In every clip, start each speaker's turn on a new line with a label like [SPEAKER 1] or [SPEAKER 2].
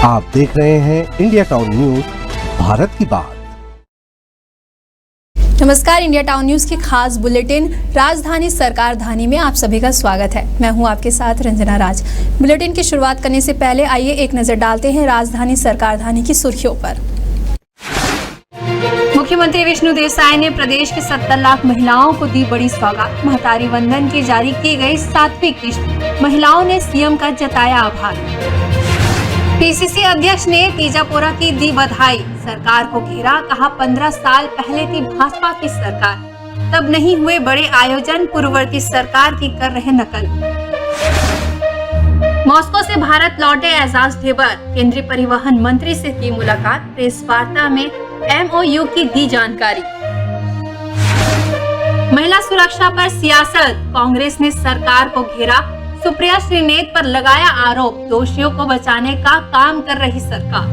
[SPEAKER 1] आप देख रहे हैं इंडिया टाउन न्यूज, भारत की बात।
[SPEAKER 2] नमस्कार, इंडिया टाउन न्यूज की खास बुलेटिन राजधानी सरकार धानी में आप सभी का स्वागत है। मैं हूं आपके साथ रंजना राज। बुलेटिन की शुरुआत करने से पहले आइए एक नजर डालते हैं राजधानी सरकार धानी की सुर्खियों पर। मुख्यमंत्री विष्णुदेव साय ने प्रदेश की 70 लाख महिलाओं को दी बड़ी सौगात। महतारी वंदन की जारी की गई 7वीं किश्त, महिलाओं ने सीएम का जताया आभार। पीसीसी अध्यक्ष ने तीजापुरा की दी बधाई, सरकार को घेरा, कहा 15 साल पहले थी भाजपा की सरकार, तब नहीं हुए बड़े आयोजन, पूर्ववर्ती सरकार की कर रहे नकल। मॉस्को से भारत लौटे एजाज ढेबर, केंद्रीय परिवहन मंत्री से की मुलाकात, प्रेस वार्ता में MOU की दी जानकारी। महिला सुरक्षा पर सियासत, कांग्रेस ने सरकार को घेरा, सुप्रिया श्रीनेत पर लगाया आरोप, दोषियों को बचाने का काम कर रही सरकार।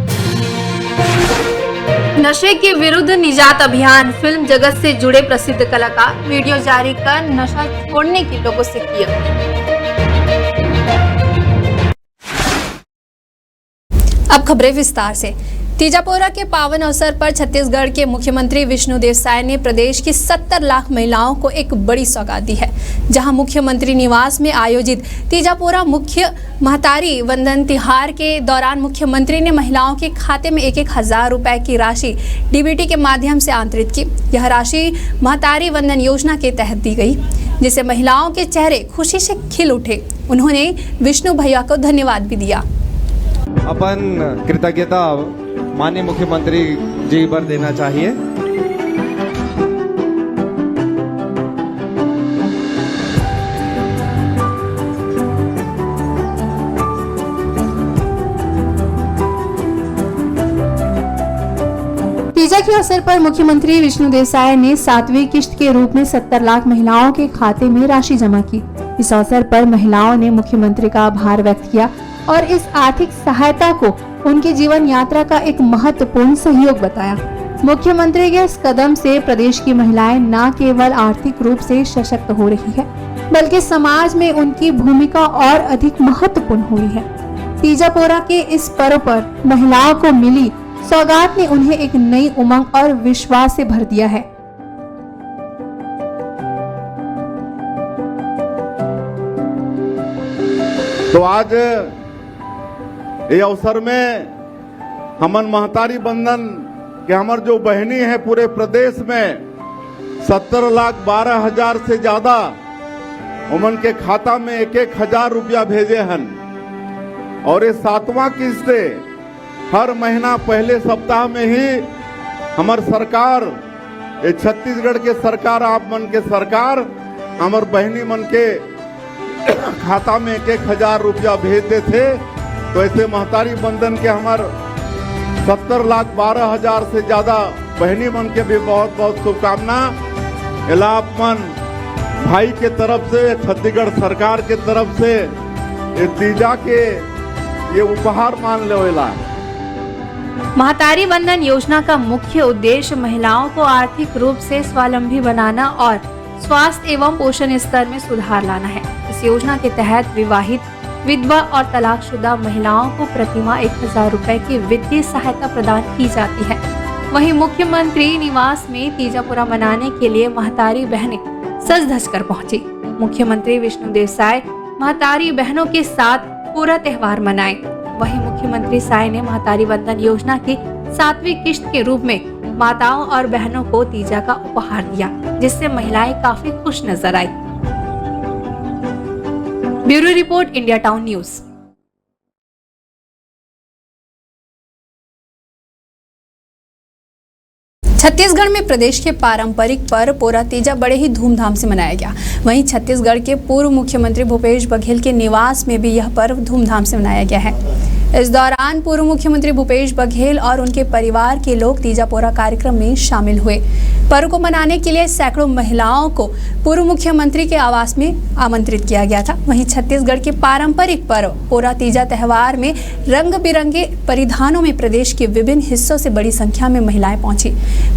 [SPEAKER 2] नशे के विरुद्ध निजात अभियान, फिल्म जगत से जुड़े प्रसिद्ध कलाकार वीडियो जारी कर नशा छोड़ने की लोगों से किया। अब खबरें विस्तार से। तीजापुरा के पावन अवसर पर छत्तीसगढ़ के मुख्यमंत्री विष्णुदेव साय ने प्रदेश की 70 लाख महिलाओं को एक बड़ी सौगात दी है। जहां मुख्यमंत्री निवास में आयोजित तीजापुरा मुख्य महतारी वंदन तिहार के दौरान मुख्यमंत्री ने महिलाओं के खाते में 1,000 रुपए की राशि डीबीटी के माध्यम से अंतरित की। यह राशि महतारी वंदन योजना के तहत दी गई, जिससे महिलाओं के चेहरे खुशी से खिल उठे। उन्होंने विष्णु भैया को धन्यवाद भी दिया।
[SPEAKER 3] अपन कृतज्ञता माननीय मुख्यमंत्री जी पर देना चाहिए।
[SPEAKER 2] तीजा के अवसर पर मुख्यमंत्री विष्णुदेव साय ने 7वीं किश्त के रूप में 70 लाख महिलाओं के खाते में राशि जमा की। इस अवसर पर महिलाओं ने मुख्यमंत्री का आभार व्यक्त किया और इस आर्थिक सहायता को उनकी जीवन यात्रा का एक महत्वपूर्ण सहयोग बताया। मुख्यमंत्री के इस कदम से प्रदेश की महिलाएं न केवल आर्थिक रूप से सशक्त हो रही है, बल्कि समाज में उनकी भूमिका और अधिक महत्वपूर्ण हुई है। तीजापुरा के इस पर्व पर महिलाओं को मिली सौगात ने उन्हें एक नई उमंग और विश्वास से भर दिया है।
[SPEAKER 4] तो आज ये अवसर में हमन महतारी बंधन के हमर जो बहनी है पूरे प्रदेश में 70,12,000 से ज्यादा उमन के खाता में 1,000 रुपया भेजे हन। और ये 7वां किस्त हर महीना पहले सप्ताह में ही हमार सरकार, ये छत्तीसगढ़ के सरकार, आप मन के सरकार हमार बहनी मन के खाता में 1,000 रुपया भेजते थे। तो ऐसे महतारी बंधन के हमार 70,12,000 से ज्यादा बहनी मन के भी बहुत बहुत शुभकामना। इलापमन भाई के तरफ से, छत्तीसगढ़ सरकार के तरफ से ये तीजा के ये उपहार मान लेला।
[SPEAKER 2] महतारी वंदन योजना का मुख्य उद्देश्य महिलाओं को आर्थिक रूप से स्वावलंबी बनाना और स्वास्थ्य एवं पोषण स्तर में सुधार लाना है। इस योजना के तहत विवाहित, विधवा और तलाकशुदा महिलाओं को प्रतिमाह 1,000 रुपए की वित्तीय सहायता प्रदान की जाती है। वहीं मुख्यमंत्री निवास में तीजापुरा मनाने के लिए महतारी बहनें सज धज कर पहुंची। मुख्यमंत्री विष्णुदेव साय महतारी बहनों के साथ पूरा त्योहार मनाए। वहीं मुख्यमंत्री साय ने महतारी वंदन योजना की 7वीं किश्त के रूप में माताओं और बहनों को तीजा का उपहार दिया, जिससे महिलाएं काफी खुश नजर आई। Bureau report, India town news. Chhattisgarh में प्रदेश के पारंपरिक पर्व पोरा तीजा बड़े ही धूमधाम से मनाया गया। वहीं छत्तीसगढ़ के पूर्व मुख्यमंत्री भूपेश बघेल के निवास में भी यह पर्व धूमधाम से मनाया गया है। इस दौरान पूर्व मुख्यमंत्री भूपेश बघेल और उनके परिवार के लोग तीजापुरा कार्यक्रम में शामिल हुए। पर्व को मनाने के लिए सैकड़ों महिलाओं को पूर्व मुख्यमंत्री के आवास में आमंत्रित किया गया था। वहीं छत्तीसगढ़ के पारंपरिक पर्व पोरा तीजा त्योहार में रंग बिरंगे परिधानों में प्रदेश के विभिन्न हिस्सों से बड़ी संख्या में महिलाएं पहुंची।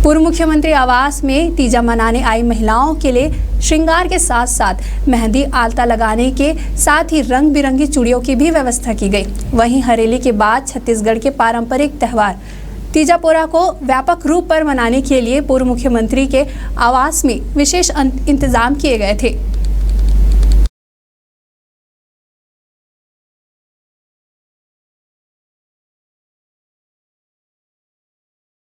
[SPEAKER 2] पूर्व मुख्यमंत्री आवास में तीजा मनाने आई महिलाओं के लिए श्रृंगार के साथ साथ मेहंदी, आलता लगाने के साथ ही रंग बिरंगी चूड़ियों की भी व्यवस्था की गई। वहीं हरेली के बाद छत्तीसगढ़ के पारंपरिक त्योहार तीजापोरा को व्यापक रूप पर मनाने के लिए पूर्व मुख्यमंत्री के आवास में विशेष इंतजाम किए गए थे।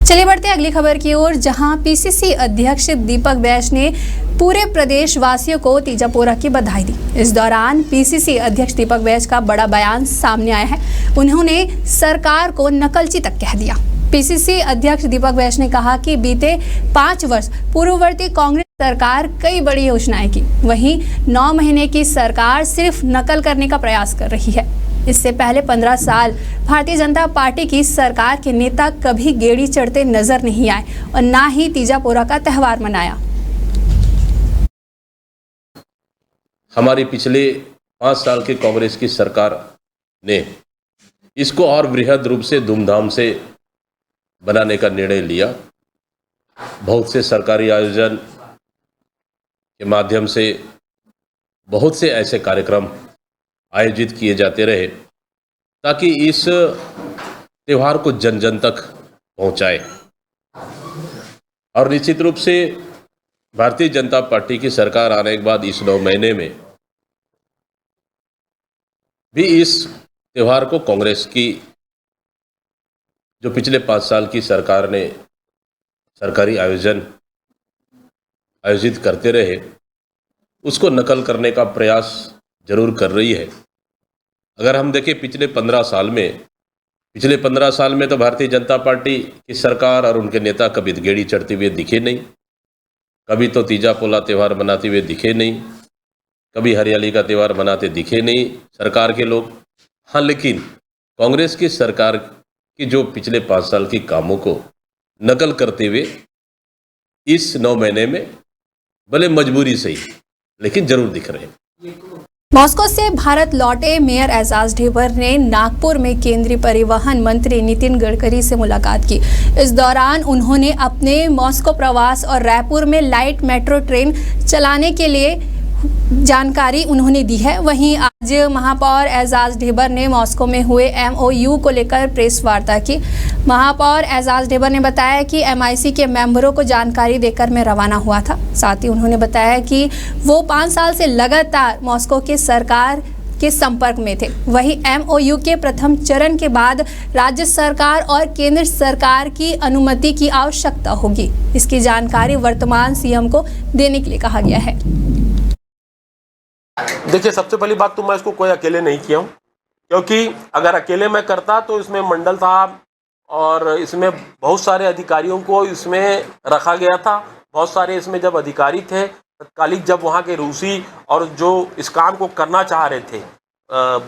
[SPEAKER 2] चलिए बढ़ते हैं अगली खबर की ओर, जहां पीसीसी अध्यक्ष दीपक बैज ने पूरे प्रदेश वासियों को तीजापोरा की बधाई दी। इस दौरान पीसीसी अध्यक्ष दीपक बैज का बड़ा बयान सामने आया है। उन्होंने सरकार को नकलची तक कह दिया। पीसीसी अध्यक्ष दीपक बैज ने कहा कि बीते 5 वर्ष पूर्ववर्ती कांग्रेस सरकार कई बड़ी योजनाएं की, वहीं 9 महीने की सरकार सिर्फ नकल करने का प्रयास कर रही है। इससे पहले 15 साल भारतीय जनता पार्टी की सरकार के नेता कभी गेड़ी चढ़ते नजर नहीं आए और ना ही तीजापोरा का त्योहार मनाया।
[SPEAKER 5] हमारी पिछले 5 साल की कांग्रेस की सरकार ने इसको और बृहद रूप से धूमधाम से बनाने का निर्णय लिया। बहुत से सरकारी आयोजन के माध्यम से बहुत से ऐसे कार्यक्रम आयोजित किए जाते रहे ताकि इस त्यौहार को जन जन तक पहुंचाए। और निश्चित रूप से भारतीय जनता पार्टी की सरकार आने के बाद इस 9 महीने में भी इस त्यौहार को कांग्रेस की जो पिछले 5 साल की सरकार ने सरकारी आयोजन आयोजित करते रहे उसको नकल करने का प्रयास जरूर कर रही है। अगर हम देखें पिछले 15 साल में तो भारतीय जनता पार्टी की सरकार और उनके नेता कभी गेड़ी चढ़ते हुए दिखे नहीं, कभी तो तीजापोला त्यौहार मनाते हुए दिखे नहीं, कभी हरियाली का त्यौहार मनाते दिखे नहीं सरकार के लोग। हाँ, लेकिन कांग्रेस की सरकार की जो पिछले 5 साल की कामों को नकल करते हुए इस 9 महीने में भले मजबूरी से ही लेकिन जरूर दिख रहे हैं।
[SPEAKER 2] मॉस्को से भारत लौटे मेयर एजाज ढेबर ने नागपुर में केंद्रीय परिवहन मंत्री नितिन गडकरी से मुलाकात की। इस दौरान उन्होंने अपने मॉस्को प्रवास और रायपुर में लाइट मेट्रो ट्रेन चलाने के लिए जानकारी उन्होंने दी है। वहीं आज महापौर एजाज ढेबर ने मॉस्को में हुए MOU को लेकर प्रेस वार्ता की। महापौर एजाज ढेबर ने बताया कि MIC के मेंबरों को जानकारी देकर मैं रवाना हुआ था। साथ ही उन्होंने बताया कि वो 5 साल से लगातार मॉस्को के सरकार के संपर्क में थे। वहीं MOU के प्रथम चरण के बाद राज्य सरकार और केंद्र सरकार की अनुमति की आवश्यकता होगी। इसकी जानकारी वर्तमान CM को देने के लिए कहा गया है।
[SPEAKER 6] देखिए, सबसे पहली बात तो मैं इसको कोई अकेले नहीं किया हूँ, क्योंकि अगर अकेले मैं करता तो इसमें मंडल साहब और इसमें बहुत सारे अधिकारियों को इसमें रखा गया था। बहुत सारे इसमें जब अधिकारी थे तत्कालिक, जब वहाँ के रूसी और जो इस काम को करना चाह रहे थे,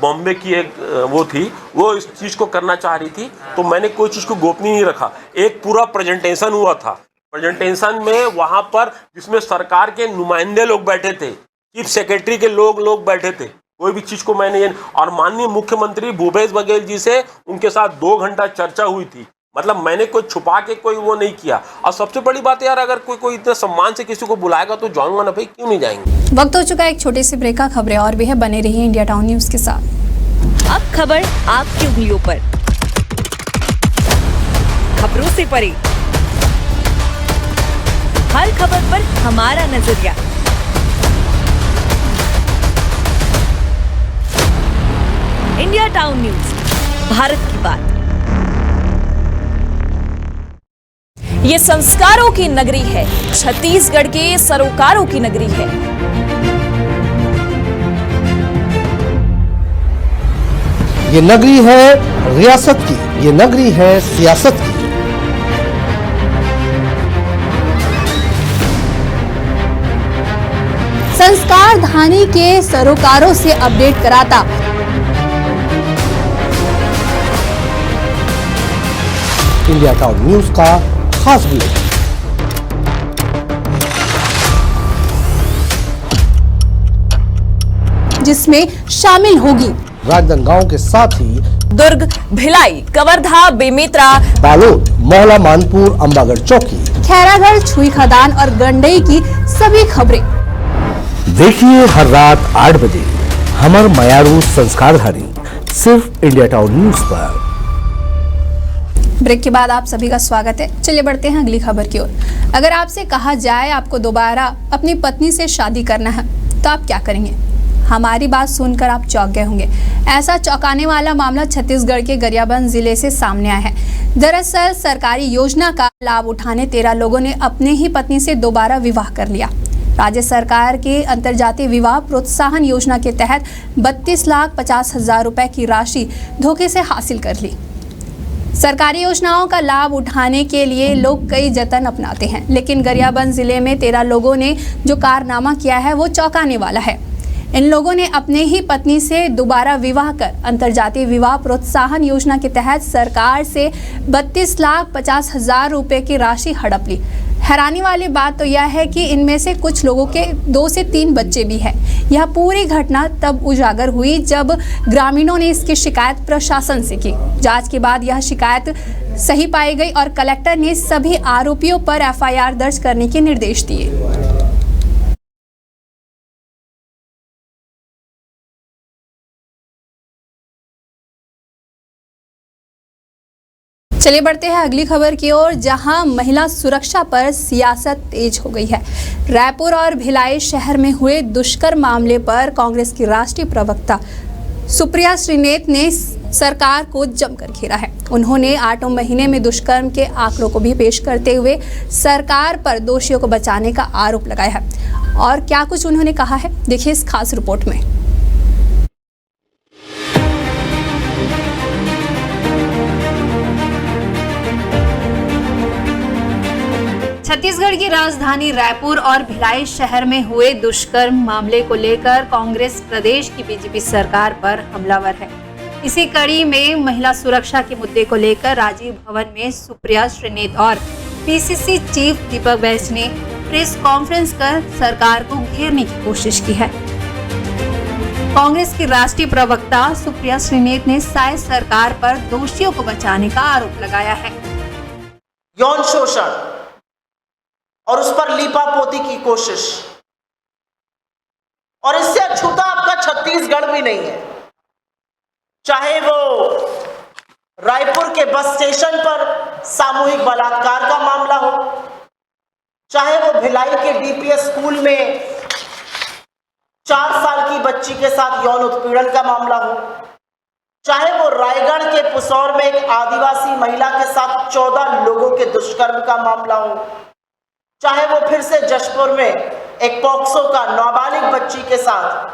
[SPEAKER 6] बॉम्बे की एक वो थी, वो इस चीज़ को करना चाह रही थी, तो मैंने कोई चीज़ को गोपनीय नहीं रखा। एक पूरा प्रेजेंटेशन हुआ था। प्रेजेंटेशन में वहाँ पर जिसमें सरकार के नुमाइंदे लोग बैठे थे, चीफ सेक्रेटरी के लोग बैठे थे, कोई भी चीज़ को मैंने और माननीय मुख्यमंत्री भूपेश बघेल जी से उनके साथ 2 घंटा चर्चा हुई थी। मतलब मैंने कोई छुपा के कोई वो नहीं किया। और सबसे बड़ी बात यार, अगर कोई इतने सम्मान से किसी को बुलाएगा तो जाऊंगा ना भाई, क्यों नहीं जाएंगे।
[SPEAKER 2] वक्त हो चुका है एक छोटी सी ब्रेक का। खबरें और भी है, बने रहिए इंडिया टाउन न्यूज के साथ।
[SPEAKER 7] अब खबर आपकी उंगलियों पर, खबरों से परे, हर खबर पर हमारा नजरिया। इंडिया टाउन न्यूज, भारत की बात।
[SPEAKER 8] ये संस्कारों की नगरी है, छत्तीसगढ़ के सरोकारों की नगरी है।
[SPEAKER 1] ये नगरी है रियासत की, ये नगरी है सियासत की।
[SPEAKER 2] संस्कार धानी के सरोकारों से अपडेट कराता
[SPEAKER 1] इंडिया टाउन न्यूज का खास बुलेटिन,
[SPEAKER 2] जिसमें शामिल होगी
[SPEAKER 1] राजनांदगांव के साथ ही
[SPEAKER 8] दुर्ग, भिलाई, कवर्धा, बेमेतरा,
[SPEAKER 1] बालोद, मोहला, मानपुर, अंबागढ़ चौकी,
[SPEAKER 2] खैरागढ़, छुई खदान और गंडई की सभी खबरें।
[SPEAKER 1] देखिए हर रात 8 बजे हमर मयारू संस्कारधारी सिर्फ इंडिया टाउन न्यूज पर।
[SPEAKER 9] ब्रेक के बाद आप सभी का स्वागत है। चलिए बढ़ते हैं अगली खबर की ओर। अगर आपसे कहा जाए आपको दोबारा अपनी पत्नी से शादी करना है तो आप क्या करेंगे? हमारी बात सुनकर आप चौंक गए होंगे। ऐसा चौंकाने वाला मामला छत्तीसगढ़ के गरियाबंद जिले से सामने आया है। दरअसल सरकारी योजना का लाभ उठाने 13 लोगों ने अपने ही पत्नी से दोबारा विवाह कर लिया। राज्य सरकार के अंतर्जातीय विवाह प्रोत्साहन योजना के तहत 32,50,000 रुपए की राशि धोखे से हासिल कर ली। सरकारी योजनाओं का लाभ उठाने के लिए लोग कई जतन अपनाते हैं, लेकिन गरियाबंद जिले में 13 लोगों ने जो कारनामा किया है वो चौंकाने वाला है। इन लोगों ने अपने ही पत्नी से दोबारा विवाह कर अंतर्जातीय विवाह प्रोत्साहन योजना के तहत सरकार से 32,50,000 रुपए की राशि हड़प ली। हैरानी वाली बात तो यह है कि इनमें से कुछ लोगों के 2 से 3 बच्चे भी हैं। यह पूरी घटना तब उजागर हुई जब ग्रामीणों ने इसकी शिकायत प्रशासन से की। जांच के बाद यह शिकायत सही पाई गई और कलेक्टर ने सभी आरोपियों पर एफआईआर दर्ज करने के निर्देश दिए। चलिए बढ़ते हैं अगली खबर की ओर, जहां महिला सुरक्षा पर सियासत तेज हो गई है। रायपुर और भिलाई शहर में हुए दुष्कर्म मामले पर कांग्रेस की राष्ट्रीय प्रवक्ता सुप्रिया श्रीनेत ने सरकार को जमकर घेरा है। उन्होंने 8 महीने में दुष्कर्म के आंकड़ों को भी पेश करते हुए सरकार पर दोषियों को बचाने का आरोप लगाया है। और क्या कुछ उन्होंने कहा है, देखिए इस खास रिपोर्ट में।
[SPEAKER 2] छत्तीसगढ़ की राजधानी रायपुर और भिलाई शहर में हुए दुष्कर्म मामले को लेकर कांग्रेस प्रदेश की बीजेपी सरकार पर हमलावर है। इसी कड़ी में महिला सुरक्षा के मुद्दे को लेकर राजीव भवन में सुप्रिया श्रीनेत और पीसीसी चीफ दीपक बैस ने प्रेस कॉन्फ्रेंस कर सरकार को घेरने की कोशिश की है। कांग्रेस की राष्ट्रीय प्रवक्ता सुप्रिया श्रीनेत ने शायद सरकार पर दोषियों को बचाने का आरोप लगाया है।
[SPEAKER 10] यौन शोषण और उस पर लीपापोती की कोशिश, और इससे अछूता आपका छत्तीसगढ़ भी नहीं है। चाहे वो रायपुर के बस स्टेशन पर सामूहिक बलात्कार का मामला हो, चाहे वो भिलाई के डीपीएस स्कूल में 4 साल की बच्ची के साथ यौन उत्पीड़न का मामला हो, चाहे वो रायगढ़ के पुसौर में एक आदिवासी महिला के साथ 14 लोगों के दुष्कर्म का मामला हो, चाहे वो फिर से जशपुर में एक पॉक्सो का नाबालिग बच्ची के साथ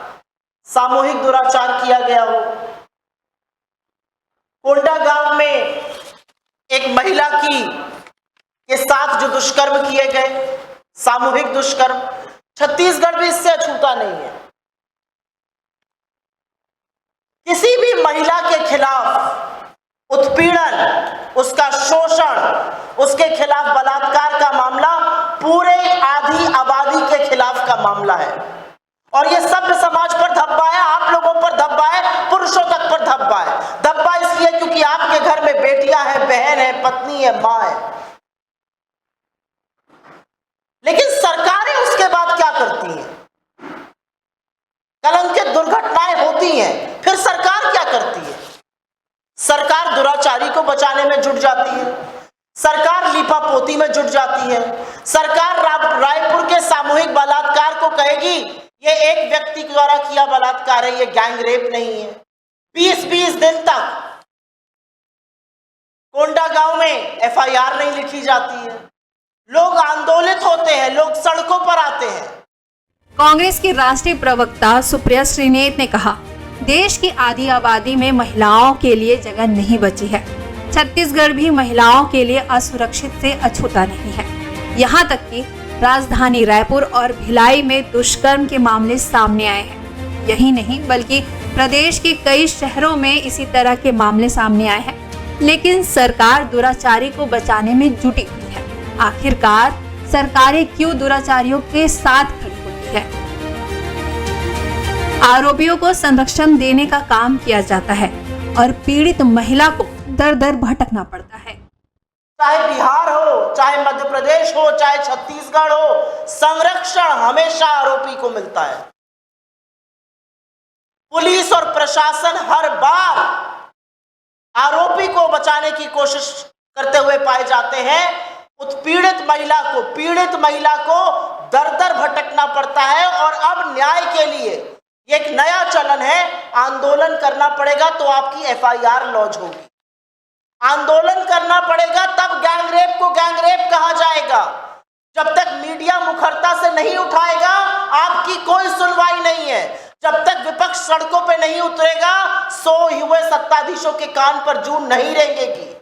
[SPEAKER 10] सामूहिक दुराचार किया गया हो, कोंडा गांव में एक महिला के साथ जो दुष्कर्म किए गए, सामूहिक दुष्कर्म, छत्तीसगढ़ भी इससे अछूता नहीं है। किसी भी महिला के खिलाफ उत्पीड़न, उसका शोषण, उसके खिलाफ बलात्कार का मामला पूरे आधी आबादी के खिलाफ का मामला है। और ये सभ्य समाज पर धब्बा है, आप लोगों पर धब्बा है, पुरुषों तक पर धब्बा है। धब्बा इसलिए क्योंकि आपके घर में बेटियां हैं, बहन है, पत्नी है, मां है। लेकिन सरकारें उसके बाद क्या करती हैं? कलंकित दुर्घटनाएं होती हैं, फिर सरकार क्या करती है? सरकार दुराचारी को बचाने में जुट जाती है, सरकार लीपापोती में जुट जाती है, सरकार रायपुर के सामूहिक बलात्कार को कहेगी ये एक व्यक्ति द्वारा किया बलात्कार है, ये गैंग रेप नहीं है। 20-20 दिन तक कोंडा गांव में एफआईआर नहीं लिखी जाती है, लोग आंदोलित होते हैं, लोग सड़कों पर आते हैं।
[SPEAKER 2] कांग्रेस की राष्ट्रीय प्रवक्ता सुप्रिया श्रीनेत ने कहा, देश की आधी आबादी में महिलाओं के लिए जगह नहीं बची है। छत्तीसगढ़ भी महिलाओं के लिए असुरक्षित से अछूता नहीं है। यहाँ तक कि राजधानी रायपुर और भिलाई में दुष्कर्म के मामले सामने आए हैं। यही नहीं बल्कि प्रदेश के कई शहरों में इसी तरह के मामले सामने आए हैं, लेकिन सरकार दुराचारी को बचाने में जुटी हुई है। आखिरकार सरकारें क्यों दुराचारियों के साथ खड़ी होती है? आरोपियों को संरक्षण देने का काम किया जाता है और पीड़ित महिला को दर दर भटकना पड़ता है।
[SPEAKER 10] चाहे बिहार हो, चाहे मध्य प्रदेश हो, चाहे छत्तीसगढ़ हो, संरक्षण हमेशा आरोपी को मिलता है। पुलिस और प्रशासन हर बार आरोपी को बचाने की कोशिश करते हुए पाए जाते हैं। उत्पीड़ित पीड़ित महिला को दर दर भटकना पड़ता है और अब न्याय के लिए एक नया चलन है, आंदोलन करना पड़ेगा तो आपकी एफआईआर लॉन्च होगी। आंदोलन करना पड़ेगा तब गैंगरेप को गैंगरेप कहा जाएगा। जब तक मीडिया मुखरता से नहीं उठाएगा आपकी कोई सुनवाई नहीं है। जब तक विपक्ष सड़कों पे नहीं उतरेगा सोए हुए सत्ताधीशों के कान पर जूं नहीं रेंगेगी।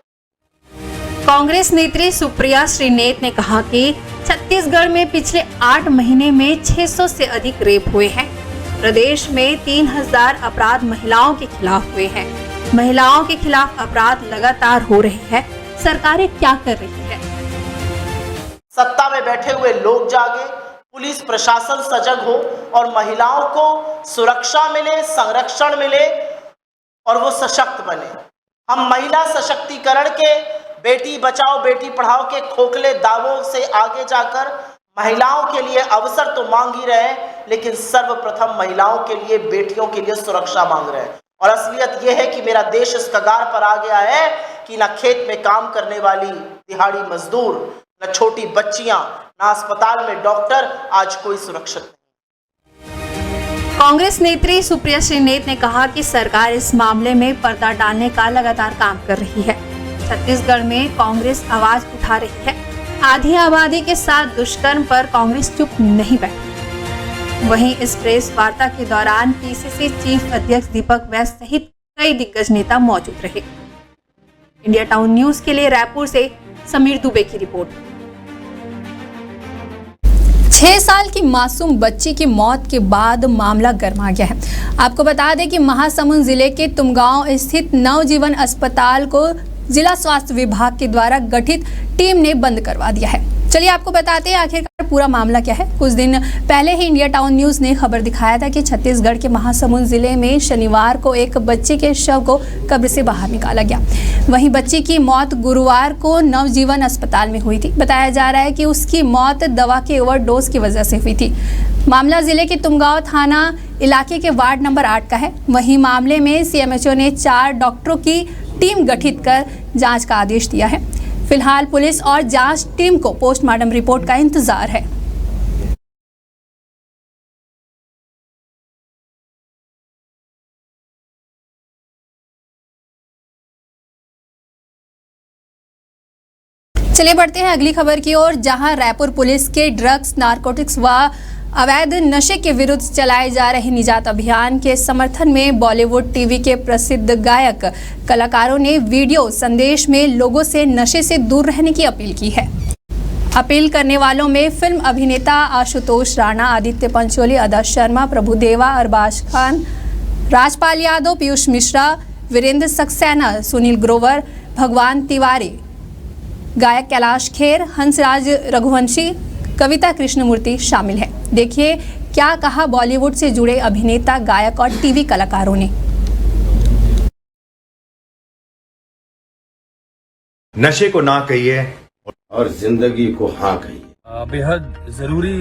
[SPEAKER 2] कांग्रेस नेत्री सुप्रिया श्रीनेत ने कहा कि छत्तीसगढ़ में पिछले 8 महीने में 600 से अधिक रेप हुए हैं। प्रदेश में 3000 अपराध महिलाओं के खिलाफ हुए हैं। महिलाओं के खिलाफ अपराध लगातार हो रहे हैं। सरकारें क्या कर रही है?
[SPEAKER 10] सत्ता में बैठे हुए लोग जागे, पुलिस प्रशासन सजग हो और महिलाओं को सुरक्षा मिले, संरक्षण मिले और वो सशक्त बने। हम महिला सशक्तिकरण के बेटी बचाओ बेटी पढ़ाओ के खोखले दावों से आगे जाकर महिलाओं के लिए अवसर तो मांग ही रहे हैं, लेकिन सर्वप्रथम महिलाओं के लिए, बेटियों के लिए सुरक्षा मांग रहे हैं। और असलियत यह है कि मेरा देश इस कगार पर आ गया है कि ना खेत में काम करने वाली दिहाड़ी मजदूर, न छोटी बच्चियां, ना अस्पताल में डॉक्टर, आज कोई सुरक्षित नहीं।
[SPEAKER 2] कांग्रेस नेत्री सुप्रिया श्रीनेत ने कहा कि सरकार इस मामले में पर्दा डालने का लगातार काम कर रही है। छत्तीसगढ़ में कांग्रेस आवाज उठा रही है। आधी आबादी के साथ दुष्कर्म पर कांग्रेस चुप नहीं बैठी। वहीं इस प्रेस वार्ता के दौरान पीसीसी चीफ अध्यक्ष दीपक वैद सहित कई दिग्गज नेता मौजूद रहे। इंडिया टाउन न्यूज के लिए रायपुर से समीर दुबे की रिपोर्ट।
[SPEAKER 9] 6 साल की मासूम बच्ची की मौत के बाद मामला गर्मा गया है। आपको बता दें कि महासमुंद जिले के तुमगांव स्थित नवजीवन अस्पताल को जिला स्वास्थ्य विभाग के द्वारा गठित टीम ने बंद करवा दिया है। चलिए आपको बताते हैं आखिरकार पूरा मामला क्या है। कुछ दिन पहले ही इंडिया टाउन न्यूज ने खबर दिखाया था कि छत्तीसगढ़ के महासमुंद जिले में शनिवार को एक बच्चे के शव को कब्र से बाहर निकाला गया। वहीं बच्ची की मौत गुरुवार को नवजीवन अस्पताल में हुई थी। बताया जा रहा है कि उसकी मौत दवा के ओवरडोज की वजह से हुई थी। मामला जिले के तुमगांव थाना इलाके के वार्ड नंबर 8 का है। वहीं मामले में सीएमएचओ ने 4 डॉक्टरों की टीम गठित कर जांच का आदेश दिया है। फिलहाल पुलिस और जांच टीम को पोस्टमार्टम रिपोर्ट का इंतजार है। चलिए बढ़ते हैं अगली खबर की ओर, जहां रायपुर पुलिस के ड्रग्स, नारकोटिक्स व अवैध नशे के विरुद्ध चलाए जा रहे निजात अभियान के समर्थन में बॉलीवुड टीवी के प्रसिद्ध गायक कलाकारों ने वीडियो संदेश में लोगों से नशे से दूर रहने की अपील की है। अपील करने वालों में फिल्म अभिनेता आशुतोष राणा, आदित्य पंचोली, अदर्श शर्मा, प्रभुदेवा, अरबाज खान, राजपाल यादव, पीयूष मिश्रा, वीरेंद्र सक्सेना, सुनील ग्रोवर, भगवान तिवारी, गायक कैलाश खेर, हंसराज रघुवंशी, कविता कृष्णमूर्ति शामिल है। देखिए क्या कहा बॉलीवुड से जुड़े अभिनेता, गायक और टीवी कलाकारों ने।
[SPEAKER 11] नशे को ना कहिए
[SPEAKER 12] और जिंदगी को हाँ कहिए।
[SPEAKER 13] बेहद जरूरी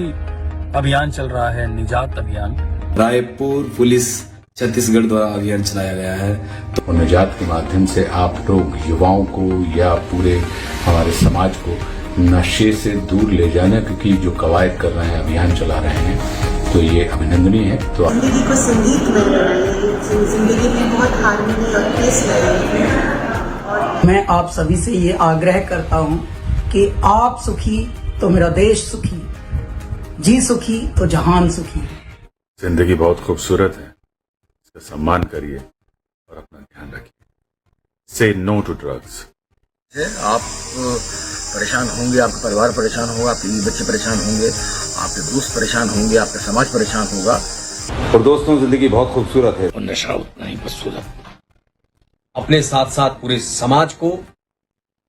[SPEAKER 13] अभियान चल रहा है, निजात अभियान।
[SPEAKER 14] रायपुर पुलिस छत्तीसगढ़ द्वारा अभियान चलाया गया है।
[SPEAKER 12] तो निजात के माध्यम से आप लोग युवाओं को या पूरे हमारे समाज को नशे से दूर ले जाना, क्योंकि जो कवायद कर रहे हैं, अभियान चला रहे हैं, तो ये अभिनंदनीय है। तो
[SPEAKER 15] जिंदगी को संगीत में बनाइए, जिंदगी में बहुत हार्मनी और पीस लाइए।
[SPEAKER 16] मैं आप सभी से ये आग्रह करता हूँ कि आप सुखी तो मेरा देश सुखी, जी सुखी तो जहान सुखी।
[SPEAKER 17] जिंदगी बहुत खूबसूरत है, इसका सम्मान करिए और अपना ध्यान रखिए। से नो टू ड्रग्स।
[SPEAKER 18] आप परेशान होंगे, आपका परिवार परेशान होगा, आपके बच्चे परेशान होंगे, आपके दोस्त परेशान होंगे, आपका समाज परेशान होगा।
[SPEAKER 17] और दोस्तों, जिंदगी बहुत खूबसूरत है
[SPEAKER 18] और नशा उतना ही बदसूरत।
[SPEAKER 19] अपने साथ साथ पूरे समाज को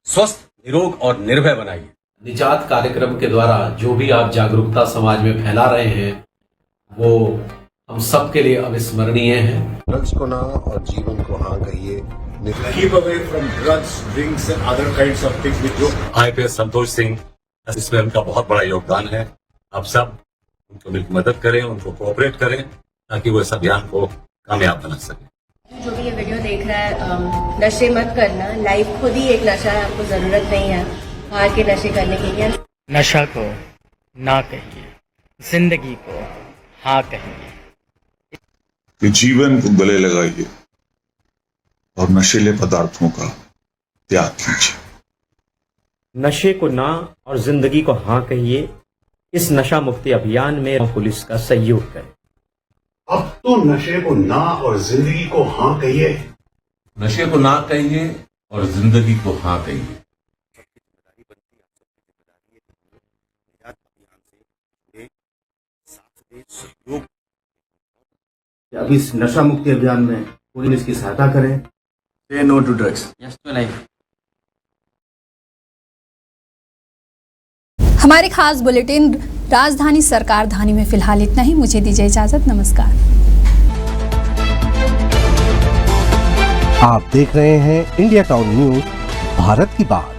[SPEAKER 19] स्वस्थ, निरोग और निर्भय बनाइए।
[SPEAKER 20] निजात कार्यक्रम के द्वारा जो भी आप जागरूकता समाज में फैला रहे हैं, वो हम सबके लिए अविस्मरणीय है।
[SPEAKER 21] ड्रग्स को ना और जीवन को हाँ कहिए।
[SPEAKER 12] Keep away from drugs, drinks and other kinds of things which जो IPS संतोष सिंह, इसमें उनका बहुत बड़ा योगदान है। आप सब उनको मिलकर मदद करें, उनको कोऑपरेट करें ताकि वो इस अभियान को कामयाब बना सके।
[SPEAKER 22] जो भी ये वीडियो देख रहा है, नशे मत करना। लाइफ खुद ही एक नशा है, आपको जरूरत नहीं है बाहर के नशे करने के लिए।
[SPEAKER 13] नशा को ना कहिए, जिंदगी को हाँ कहिए।
[SPEAKER 23] कि जीवन को गले लगाइए और नशीले पदार्थों का त्याग कीजिए।
[SPEAKER 24] नशे को ना और जिंदगी को हाँ कहिए। इस नशा मुक्ति अभियान में पुलिस का सहयोग करें।
[SPEAKER 21] अब तो नशे को ना और जिंदगी को हाँ कहिए।
[SPEAKER 12] नशे को ना कहिए और जिंदगी को हाँ कहिए।
[SPEAKER 21] अब इस नशा मुक्ति अभियान में पुलिस की सहायता करें।
[SPEAKER 14] Say no to drugs. Yes to life.
[SPEAKER 9] हमारे खास बुलेटिन राजधानी सरकार धानी में फिलहाल इतना ही। मुझे दीजिए इजाजत। नमस्कार।
[SPEAKER 1] आप देख रहे हैं इंडिया टाउन न्यूज, भारत की बात।